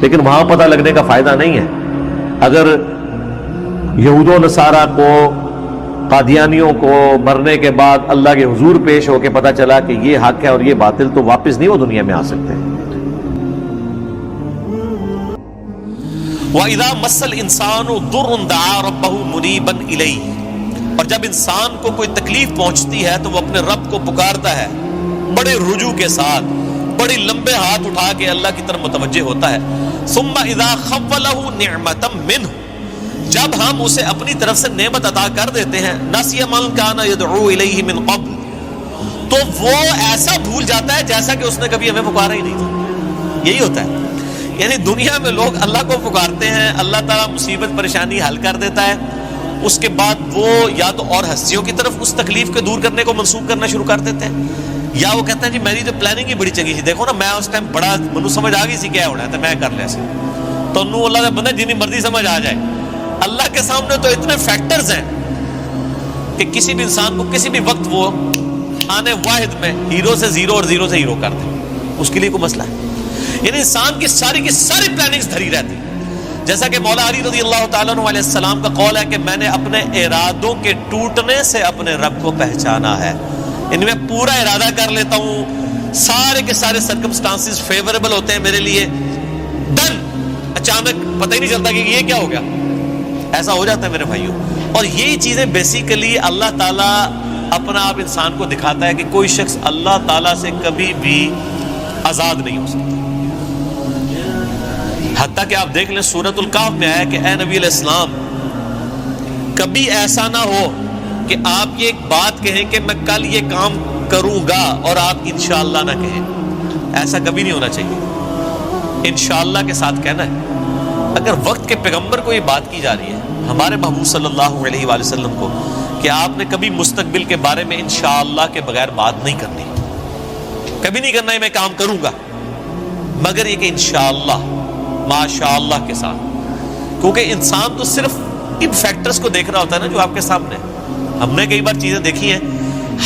لیکن وہاں پتہ لگنے کا فائدہ نہیں ہے. اگر یہود و نصارہ کو، قادیانیوں کو مرنے کے بعد اللہ کے حضور پیش ہو کے پتہ چلا کہ یہ حق ہے اور یہ باطل، تو واپس نہیں وہ دنیا میں آ سکتے. وَإِذَا مَسَّ الْإِنسَانُ ضُرٌّ دَعَا رَبَّهُ مُنِيبًا إِلَيْهِ، اور جب انسان کو کوئی تکلیف پہنچتی ہے تو وہ اپنے رب کو پکارتا ہے بڑے رجوع کے ساتھ، بڑے لمبے ہاتھ اٹھا کے اللہ کی طرف متوجہ ہوتا ہے. ثُمَّ إِذَا خَوَّلَهُ نِعْمَةً مِّنْهُ، جب ہم اسے اپنی طرف سے نعمت عطا کر دیتے ہیں، نَسِيَ مَن كَانَ يَدْعُو إِلَيْهِ مِن قَبْلُ، تو وہ ایسا بھول جاتا ہے جیسا کہ اس نے کبھی ہمیں پکارا ہی نہیں تھا. یہی ہوتا ہے. یعنی دنیا میں لوگ اللہ کو پکارتے ہیں، اللہ تعالیٰ مصیبت پریشانی حل کر دیتا ہے، اس کے بعد وہ یا تو اور ہستیوں کی طرف اس تکلیف کے دور کرنے کو منسوخ کرنا شروع کر دیتے ہیں، یا وہ کہتے ہیں جی میری تو پلاننگ ہی بڑی چنگی تھی، دیکھو نا میں اس ٹائم بڑا منو سمجھ آ گئی سی کیا ہونا ہے تو میں کر لیا سی، تو انہوں اللہ کا بندہ جنی مرضی سمجھ آ جائے، اللہ کے سامنے تو اتنے فیکٹرز ہیں کہ کسی بھی انسان کو کسی بھی وقت وہ آنے واحد میں ہیرو سے زیرو اور زیرو سے ہیرو کر دے، اس کے لیے کوئی مسئلہ ہے؟ یعنی انسان کی ساری پلاننگز دھری رہتی، جیسا کہ مولا علی رضی اللہ تعالیٰ عنہ علیہ السلام کا قول ہے کہ میں نے اپنے ارادوں کے ٹوٹنے سے اپنے رب کو پہچانا ہے، یعنی میں پورا ارادہ کر لیتا ہوں، سارے کے سارے سرکمسٹانسز فیوریبل ہوتے ہیں میرے لیے، ڈن، اچانک پتہ ہی نہیں چلتا کہ یہ کیا ہو گیا، ایسا ہو جاتا ہے میرے بھائیوں۔ اور یہی چیزیں بیسیکلی اللہ تعالیٰ اپنا آپ انسان کو دکھاتا ہے کہ کوئی شخص اللہ تعالیٰ سے کبھی بھی آزاد نہیں ہو سکتا، حتیٰ کہ آپ دیکھ لیں سورۃ الکہف میں آیا کہ اے نبی علیہ السلام کبھی ایسا نہ ہو کہ آپ یہ ایک بات کہیں کہ میں کل یہ کام کروں گا اور آپ انشاءاللہ نہ کہیں، ایسا کبھی نہیں ہونا چاہیے، انشاءاللہ کے ساتھ کہنا ہے۔ اگر وقت کے پیغمبر کو یہ بات کی جا رہی ہے ہمارے محبوب صلی اللہ علیہ وآلہ وسلم کو کہ آپ نے کبھی مستقبل کے بارے میں انشاءاللہ کے بغیر بات نہیں کرنی، کبھی نہیں کرنا ہے میں کام کروں گا، مگر یہ کہ انشاءاللہ ماشاءاللہ کے ساتھ، کیونکہ انسان تو صرف ان فیکٹرز کو دیکھ رہا ہوتا ہے نا جو آپ کے سامنے، ہم نے کئی بار چیزیں دیکھی ہیں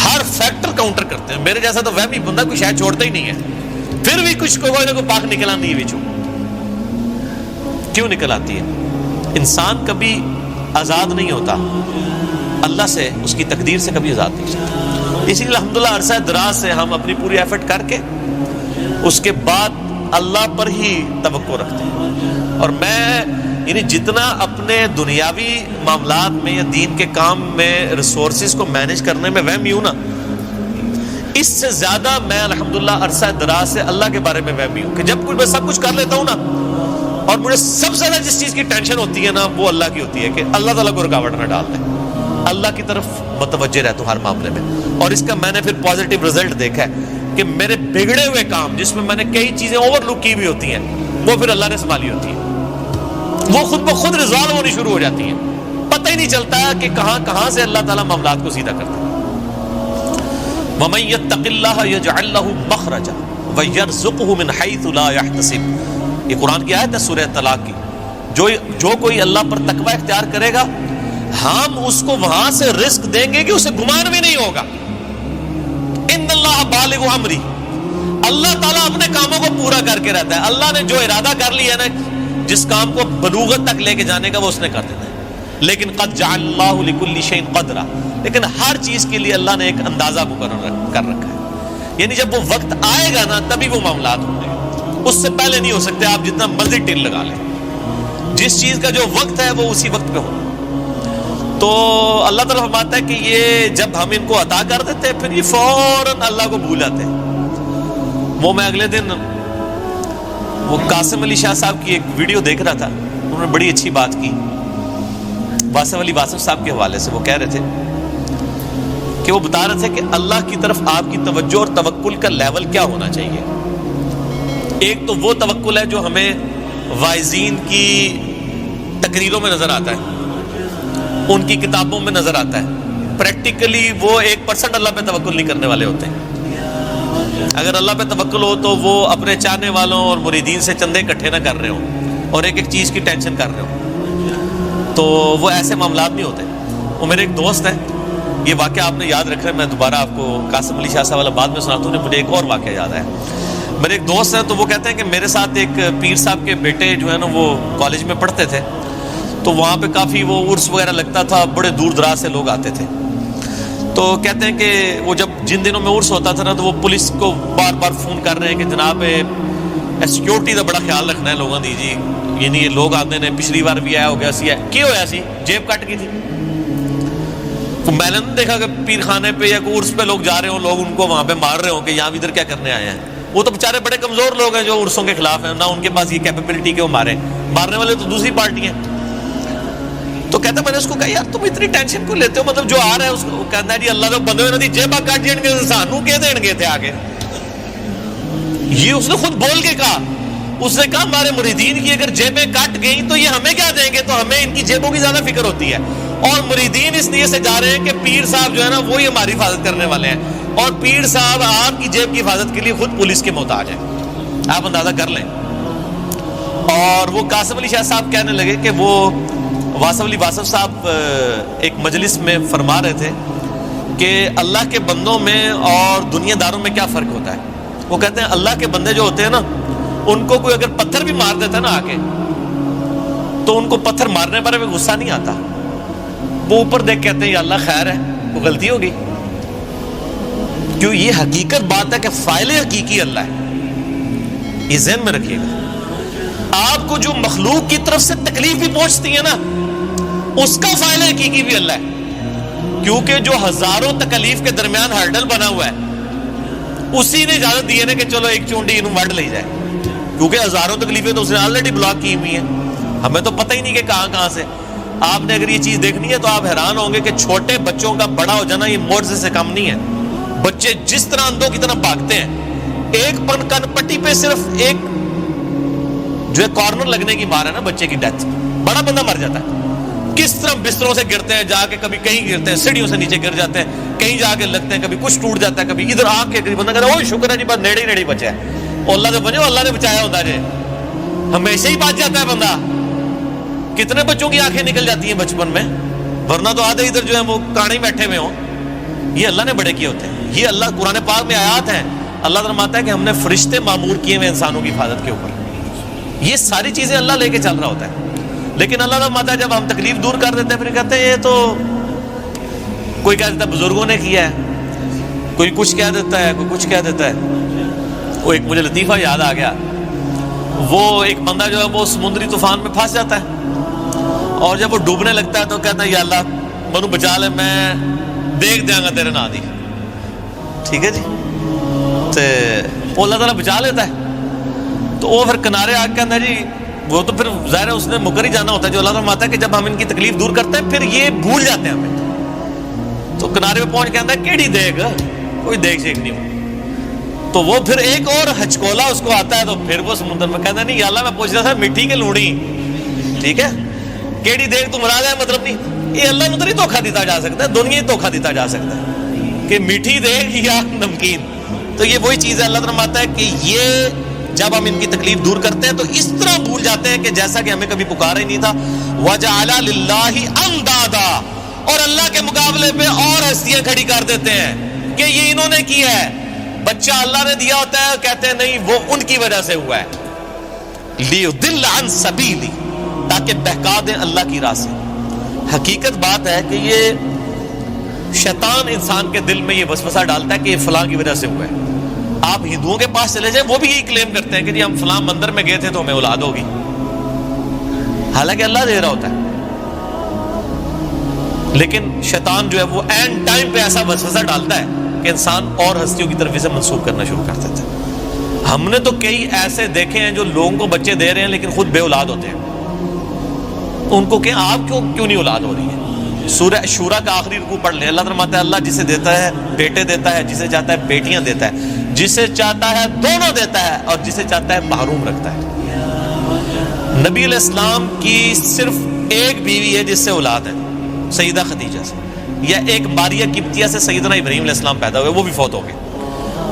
ہر فیکٹر کاؤنٹر کرتے ہیں، میرے جیسا تو وہمی بندہ کوئی شاید چھوڑتا ہی نہیں ہے، پھر بھی کچھ کوئی نہ کوئی پاک نکل آتی ہے بیچوں، کیوں نکل آتی ہے؟ انسان کبھی آزاد نہیں ہوتا اللہ سے، اس کی تقدیر سے کبھی آزاد نہیں ہوتا، اسی لیے الحمدللہ عرصہ دراز سے ہم اپنی پوری ایفرٹ کر کے اس کے بعد اللہ پر ہی توقع رکھتے ہیں، اور میں یعنی جتنا اپنے دنیاوی معاملات میں یا دین کے کام میں ریسورسز کو مینیج کرنے میں وہمی ہوں نا، اس سے زیادہ میں الحمدللہ عرصہ دراز سے اللہ کے بارے میں وہمی ہوں کہ جب کچھ میں سب کچھ کر لیتا ہوں نا، اور مجھے سب سے زیادہ جس چیز کی ٹینشن ہوتی ہے نا وہ اللہ کی ہوتی ہے کہ اللہ تعالیٰ کو رکاوٹ نہ ڈال دیں، اللہ کی طرف متوجہ رہتا ہوں ہر معاملے میں، اور اس کا میں نے پھر پازیٹیو رزلٹ دیکھا ہے کہ میرے بگڑے ہوئے کام جس میں نے کئی چیزیں اوور لک کی ہوئی ہوتی ہیں وہ پھر اللہ نے سنبھالی ہوتی ہیں، وہ خود بخود ریزالو ہونی شروع ہو جاتی ہیں، پتہ ہی نہیں چلتا کہ کہاں سے اللہ تعالیٰ معاملات کو سیدھا کرتا ہے۔ وَمَن يَتَّقِ اللَّهَ يَجْعَل لَّهُ مَخْرَجًا وَيَرْزُقْهُ مِنْ حَيْثُ لَا يَحْتَسِبُ، یہ قرآن کی آیت ہے سورہ طلاق کی، جو کوئی اللہ پر تقوی اختیار کرے گا ہم اس کو وہاں سے رزق دیں گے کہ اسے گمان بھی نہیں ہوگا، ان اللہ بالغ امری، اللہ تعالیٰ اپنے کاموں کو پورا کر کے رہتا ہے، اللہ نے جو ارادہ کر لیا ہے نا جس کام کو بلوغت تک لے کے جانے کا وہ اس نے کر دینا ہے، لیکن قد جعل اللہ لکل شیء قدرا، لیکن ہر چیز کے لیے اللہ نے ایک اندازہ مقرر کر رکھا ہے، یعنی جب وہ وقت آئے گا نا تبھی وہ معاملات ہوں گے، اس سے پہلے نہیں ہو سکتے، آپ جتنا مرضی ٹل لگا لیں، جس چیز کا جو وقت ہے وہ اسی وقت پہ ہونا۔ تو اللہ تعالیٰ فرماتا ہے کہ یہ جب ہم ان کو عطا کر دیتے ہیں پھر یہ فوراً اللہ کو بھول جاتے ہیں۔ وہ میں اگلے دن وہ قاسم علی شاہ صاحب کی ایک ویڈیو دیکھ رہا تھا، انہوں نے بڑی اچھی بات کی واسف علی واسف صاحب کے حوالے سے، وہ کہہ رہے تھے کہ وہ بتا رہے تھے کہ اللہ کی طرف آپ کی توجہ اور توکل کا لیول کیا ہونا چاہیے۔ ایک تو وہ توکل ہے جو ہمیں واعظین کی تقریروں میں نظر آتا ہے، ان کی کتابوں میں نظر آتا ہے، پریکٹیکلی وہ 1% اللہ پہ توکل نہیں کرنے والے ہوتے ہیں۔ اگر اللہ پہ توکل ہو تو وہ اپنے چاہنے والوں اور مریدین سے چندے اکٹھے نہ کر رہے ہوں اور ایک چیز کی ٹینشن کر رہے ہوں، تو وہ ایسے معاملات نہیں ہوتے۔ وہ میرے ایک دوست ہیں، یہ واقعہ آپ نے یاد رکھا ہے، میں دوبارہ آپ کو قاسم علی شاہ صاحب والا بعد میں سناتا ہوں، مجھے ایک اور واقعہ یاد ہے۔ میرے ایک دوست ہیں تو وہ کہتے ہیں کہ میرے ساتھ ایک پیر صاحب کے بیٹے جو ہے نا وہ کالج میں پڑھتے تھے، تو وہاں پہ کافی وہ عرس وغیرہ لگتا تھا، بڑے دور دراز سے لوگ آتے تھے، تو کہتے ہیں کہ وہ جن دنوں میں عرس ہوتا تھا نا تو وہ پولیس کو بار بار فون کر رہے ہیں کہ جناب سیکیورٹی کا بڑا خیال رکھنا ہے لوگوں دی جی، یعنی یہ لوگ آتے ہیں، پچھلی بار بھی آیا ہو گیا سی ہے کی ہویا سی جیب کٹ گئی تھی۔ تو میں نے دیکھا کہ پیر خانے پہ یا عرس پہ لوگ جا رہے ہوں، لوگ ان کو وہاں پہ مار رہے ہوں کہ یہاں ادھر کیا کرنے آئے ہیں، وہ تو بیچارے بڑے کمزور لوگ ہیں جو عرسوں کے خلاف ہیں، نہ ان کے پاس یہ کیپیبلٹی کہ وہ مارنے والے تو دوسری پارٹی ہیں۔ تو کہتا میں نے اس کو کہا یار تم اتنی ٹینشن کیوں لیتے ہو، مطلب جو آ رہا ہے اس کو کہنا ہے جی اللہ تو بندے ہوئے نا جیبا کٹ جان گے سانو کے دین گے تھے آگے، یہ اس نے خود بول کے کہا اس نے کہا ہمارے مریدین کی اگر جیبیں کٹ گئیں تو یہ ہمیں کیا دیں گے، تو ہمیں ان کی جیبوں کی زیادہ فکر ہوتی ہے، اور مریدین اس لیے سے جا رہے ہیں کہ پیر صاحب جو ہے نا وہی ہماری حفاظت کرنے والے ہیں، اور پیر صاحب آپ کی جیب کی حفاظت کے لیے خود پولیس کے محتاج ہیں، آپ اندازہ کر لیں۔ اور وہ قاسم علی شاہ صاحب کہنے لگے کہ وہ واصف علی واصف صاحب ایک مجلس میں فرما رہے تھے کہ اللہ کے بندوں میں اور دنیا داروں میں کیا فرق ہوتا ہے۔ وہ کہتے ہیں اللہ کے بندے جو ہوتے ہیں نا، ان کو کوئی اگر پتھر بھی مار دیتا ہے نا آ کے، تو ان کو پتھر مارنے پر بھی غصہ نہیں آتا، وہ اوپر دیکھ کہتے ہیں یا اللہ خیر ہے، وہ غلطی ہو گئی، کیوں؟ یہ حقیقت بات ہے کہ فاعل حقیقی اللہ ہے، یہ ذہن میں رکھیے گا۔ آپ کو جو مخلوق کی طرف سے تکلیف بھی پہنچتی ہے نا، اس کا فاعل حقیقی بھی اللہ ہے، کیونکہ جو ہزاروں تکلیف کے درمیان ہرڈل بنا ہوا ہے اسی نے اجازت دی ہے نا کہ چلو ایک چونڈی انہوں وڈ لے جائے، کیونکہ ہزاروں تکلیفیں تو اس نے آلریڈی بلاک کی ہوئی ہیں، ہمیں تو پتہ ہی نہیں کہ کہاں کہاں سے۔ آپ نے اگر یہ چیز دیکھنی ہے تو آپ حیران ہوں گے کہ چھوٹے بچوں کا بڑا ہو جانا یہ معجزے سے کم نہیں ہے۔ بچے جس طرح اندھوں کی طرح بھاگتے ہیں، ایک کن پٹی پہ صرف ایک جو ہے کارنر لگنے کی مار ہے نا بچے کی ڈیتھ، بڑا بندہ مر جاتا ہے۔ کس طرح بستروں سے گرتے ہیں، جا کے کبھی کہیں گرتے ہیں، سیڑھیوں سے نیچے گر جاتے ہیں، کہیں جا کے لگتے ہیں، کبھی کچھ ٹوٹ جاتا ہے، کبھی ادھر آ کے بندہ کہتا ہے اوہ شکر ہے جی بس نیڑے ہی نیڑے بچا ہے، اور اللہ سے بچو، اللہ نے بچایا ہوتا ہے، ہمیشہ ہی بچ جاتا ہے بندہ۔ کتنے بچوں کی آنکھیں نکل جاتی ہیں بچپن میں، ورنہ تو آدھے ادھر جو ہے وہ کانے بیٹھے ہوئے ہوں۔ یہ اللہ نے بڑے کیے ہوتے ہیں، یہ اللہ قرآن پاک میں آیات ہیں، اللہ فرماتا ہے کہ ہم نے فرشتے معمور کیے ہوئے انسانوں کی حفاظت کے اوپر، یہ ساری چیزیں اللہ لے کے چل رہا ہوتا ہے۔ لیکن اللہ فرماتا ہے جب ہم تکلیف دور کر دیتے ہیں پھر کہتے ہیں یہ تو کوئی کہہ دیتا ہے بزرگوں نے کیا ہے، کوئی کچھ کہہ دیتا ہے، کوئی کچھ کہہ دیتا ہے۔ وہ ایک مجھے لطیفہ یاد آ گیا، وہ ایک بندہ جو ہے وہ سمندری طوفان میں پھنس جاتا ہے، اور جب وہ ڈوبنے لگتا ہے تو کہتا ہے یا اللہ منو بچا لے، میں دیکھ دیا گا تیرے نا دی، ٹھیک ہے جی، تو اللہ تعالیٰ بچا لیتا ہے۔ تو وہ پھر کنارے آ کے کہتا ہے جی، وہ تو پھر ظاہر ہے اس نے مکر ہی جانا ہوتا ہے، جو اللہ فرماتا ہے کہ جب ہم ان کی تکلیف دور کرتے ہیں پھر یہ بھول جاتے ہیں ہمیں۔ تو کنارے پہ پہنچ کے کہتا ہے کیڑی دیکھ، کوئی دیکھ شیک نہیں ہو۔ تو وہ پھر ایک اور ہچکولا اس کو آتا ہے، تو پھر وہ سمندر میں کہتا ہے نہیں یا اللہ میں پوچھ رہا تھا مٹی کے لوڑی، ٹھیک ہے، کیڑی دیکھ تو مراد ہے مطلب نہیں، یہ اللہ نے تو نہیں دھوکہ دیتا جا سکتا ہے، دنیا ہی دھوکہ دیتا جا سکتا ہے کہ میٹھی دیکھ یا نمکین۔ تو یہ وہی چیز ہے، اللہ فرماتا ہے کہ یہ جب ہم ان کی تکلیف دور کرتے ہیں تو اس طرح بھول جاتے ہیں کہ جیسا کہ ہمیں کبھی پکارا ہی نہیں تھا۔ وَجَعَلَ لِلَّهِ أَنْدَادًا، اور اللہ کے مقابلے پہ اور ہستیاں کھڑی کر دیتے ہیں کہ یہ انہوں نے کیا ہے۔ بچہ اللہ نے دیا ہوتا ہے، کہتے ہیں نہیں وہ ان کی وجہ سے ہوا ہے، لِيُضِلَّ عَنْ سَبِيلِهِ، تاکہ بہکا دیں اللہ کی راہ سے۔ حقیقت بات ہے کہ یہ شیطان انسان کے دل میں یہ وسوسہ ڈالتا ہے کہ یہ فلاں کی وجہ سے ہوا ہے۔ آپ ہندوؤں کے پاس چلے جائیں، وہ بھی یہی کلیم کرتے ہیں کہ جی ہم فلاں مندر میں گئے تھے تو ہمیں اولاد ہوگی، حالانکہ اللہ دے رہا ہوتا ہے۔ لیکن شیطان جو ہے وہ اینڈ ٹائم پہ ایسا وسوسہ ڈالتا ہے کہ انسان اور ہستیوں کی طرف اسے منسوخ کرنا شروع کر دیتا ہے۔ ہم نے تو کئی ایسے دیکھے ہیں جو لوگوں کو بچے دے رہے ہیں لیکن خود بے اولاد ہوتے ہیں، ان کو کہ آپ کیوں نہیں اولاد ہو رہی ہے؟ سورہ شورا کا آخری رکوع پڑھ لیں، اللہ فرماتا ہے اللہ جسے دیتا ہے بیٹے دیتا ہے، جسے چاہتا ہے بیٹیاں دیتا ہے، جسے چاہتا ہے دونوں دیتا ہے، اور جسے چاہتا ہے محروم رکھتا ہے۔ نبی علیہ السلام کی صرف ایک بیوی ہے جس سے اولاد ہے، سیدہ خدیجہ سے، یا ایک ماریہ قبطیہ سے سیدنا ابراہیم علیہ السلام پیدا ہوئے، وہ بھی فوت ہو گئے،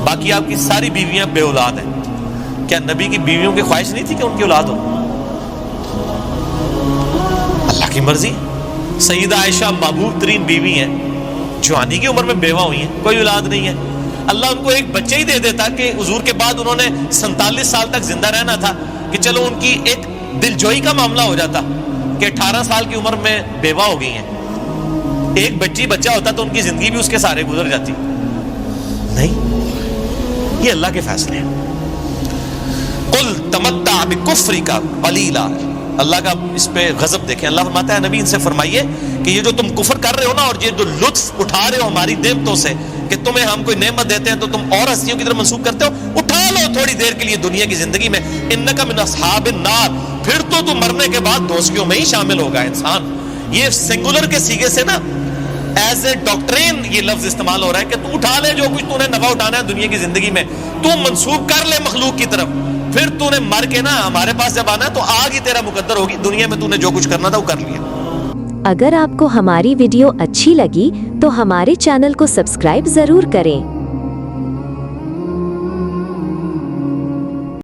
باقی آپ کی ساری بیویاں بے اولاد ہیں۔ کیا نبی کی بیویوں کی خواہش نہیں تھی کہ ان کی اولاد ہو؟ اللہ کی مرضی۔ سیدہ عائشہ محبوب ترین بیوی ہیں، جوانی کی عمر میں بیوہ ہوئی ہیں، کوئی اولاد نہیں ہے، اللہ ان کو ایک بچے ہی دے دیتا کہ حضور کے بعد انہوں نے 47 سال تک زندہ رہنا تھا کہ چلو ان کی ایک دل جوئی کا معاملہ ہو جاتا کہ 18 سال کی عمر میں بیوہ ہو گئی ہیں، ایک بچہ ہوتا تو ان کی زندگی بھی اس کے سارے گزر جاتی۔ نہیں، یہ اللہ کے فیصلے ہیں۔ قل تمتع بکفرک قلیلا، اللہ کا اس پہ غضب دیکھیں، اللہ فرماتا ہے نبی ان سے فرمائیے کہ یہ جو تم کفر کر رہے ہو نا، اور یہ جو لطف اٹھا رہے ہو ہماری نعمتوں سے کہ تمہیں ہم کوئی نعمت دیتے ہیں تو تم اور ہستیوں کی طرف منسوخ کرتے ہو، اٹھا لو تھوڑی دیر کے لیے دنیا کی زندگی میں، انک من اصحاب النار، پھر تو تم مرنے کے بعد دوزخیوں میں ہی شامل ہوگا انسان۔ یہ سنگولر کے سیغے سے نا ایز اے ڈاکٹرین یہ لفظ استعمال ہو رہا ہے کہ تو اٹھا لے جو کچھ تو نے نفع اٹھانا ہے دنیا کی زندگی میں، تو منسوخ کر لے مخلوق کی طرف، پھر تو نے مر کے نا ہمارے پاس جب آنا ہے تو آگ ہی تیرا مقدر ہوگی. دنیا میں تو نے جو کچھ کرنا تھا وہ کر لیا. اگر آپ کو ہماری ویڈیو اچھی لگی تو ہمارے چینل کو سبسکرائب ضرور کریں.